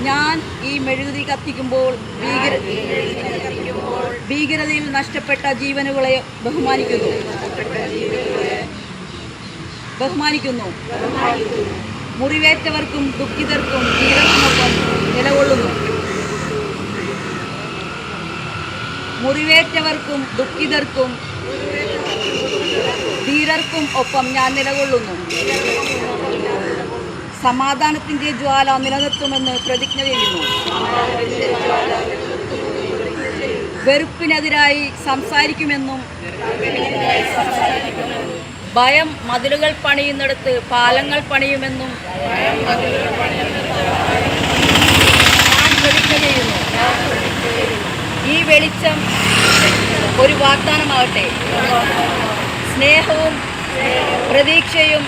ഞാൻ ഈ മെഴുകുതിരി കത്തിക്കുമ്പോൾ ഭീകരതയിൽ നഷ്ടപ്പെട്ട ജീവനുകളെ ബഹുമാനിക്കുന്നു. മുറിവേറ്റവർക്കും ദുഃഖിതർക്കും ധീരർക്കുമൊപ്പം നിലകൊള്ളുന്നു. ധീരർക്കും ഒപ്പം ഞാൻ നിലകൊള്ളുന്നു. സമാധാനത്തിൻ്റെ ജ്വാല നിലനിർത്തുമെന്ന് പ്രതിജ്ഞ ചെയ്യുന്നു. വെറുപ്പിനെതിരായി സംസാരിക്കുമെന്നും ഭയം മതിലുകൾ പണിയുന്നിടത്ത് പാലങ്ങൾ പണിയുമെന്നും ഞാൻ പ്രതിജ്ഞ ചെയ്യുന്നു. ഈ വെളിച്ചം ഒരു വാഗ്ദാനമാകട്ടെ. സ്നേഹവും പ്രതീക്ഷയും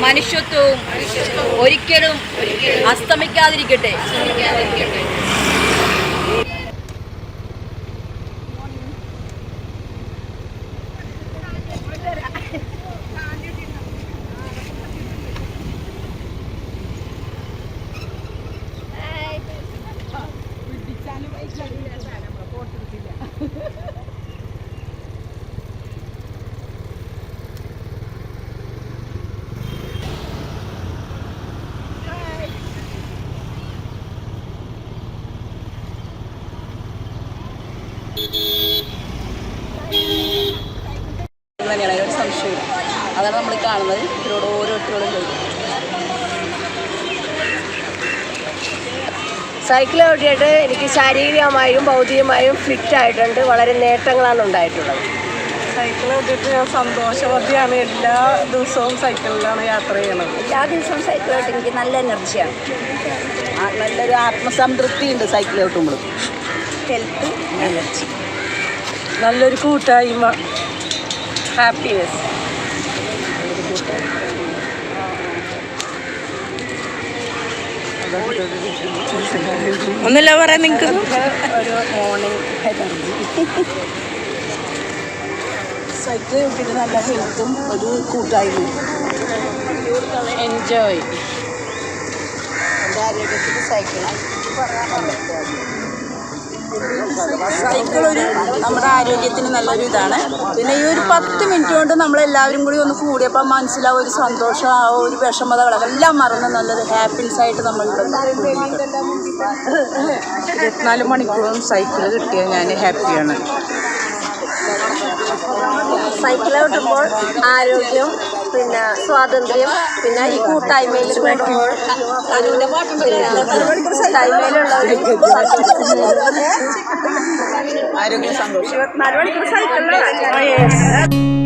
മനുഷ്യത്വവും ഒരിക്കലും അസ്തമിക്കാതിരിക്കട്ടെ. തന്നെയാണ് ഒരു സംശയം. അതാണ് നമ്മൾ കാണുന്നത്. ഇതിലൂടെ ഓരോരുത്തരോടും ചോദിക്കും. സൈക്കിൾ ഓടിയിട്ട് എനിക്ക് ശാരീരികമായും ഭൗതികമായും ഫിറ്റ് ആയിട്ടുണ്ട്. വളരെ നേട്ടങ്ങളാണ് ഉണ്ടായിട്ടുള്ളത്. സൈക്കിൾ ഓടിയിട്ട് ഞാൻ സന്തോഷവതിയാണ്. എല്ലാ ദിവസവും സൈക്കിളിലാണ് യാത്ര ചെയ്യണത്. എല്ലാ ദിവസവും സൈക്കിൾ ഓടി എനിക്ക് നല്ല എനർജിയാണ്. നല്ലൊരു ആത്മസംതൃപ്തി ഉണ്ട് സൈക്കിൾ ഓട്ടുമ്പോൾ. ഹെൽത്ത്, എനർജി, നല്ലൊരു കൂട്ടായ്മ, ഹാപ്പിനെസ്. ഒന്നുമില്ല പറയാൻ നിങ്ങൾക്ക് ഒരു മോർണിംഗ് എനർജി. സൈക്കിൾ ഓട്ടിട്ട് നല്ല ഹെൽത്തും ഒരു കൂട്ടായ്മയും. എൻജോയ്. എൻ്റെ ആരോഗ്യത്തിന് സൈക്കിളാണ്. സൈക്കിൾ നമ്മുടെ ആരോഗ്യത്തിന് നല്ലൊരു ഇതാണ്. പിന്നെ ഈ ഒരു 10 മിനിറ്റ് കൊണ്ട് നമ്മളെല്ലാവരും കൂടി ഒന്ന് കൂടിയപ്പോൾ മനസ്സിലാവും ഒരു സന്തോഷം, ആ ഒരു വിഷമതകളൊക്കെ എല്ലാം മറന്ന് നല്ലൊരു ഹാപ്പിനെസ് ആയിട്ട് നമ്മൾ 24 മണിക്കൂറും സൈക്കിൾ കിട്ടിയാൽ ഞാൻ ഹാപ്പിയാണ്. സൈക്കിൾ ഓട്ടുമ്പോൾ ആരോഗ്യം, പിന്നെ സ്വാതന്ത്ര്യം, പിന്നെ ഈ കൂട്ടായ്മയിൽ കൂടുമ്പോൾ കൂട്ടായ്മയിലുള്ള ആരോഗ്യ സന്തോഷം. 24 മണിക്കൂർ സൈക്കിളിലാണ്.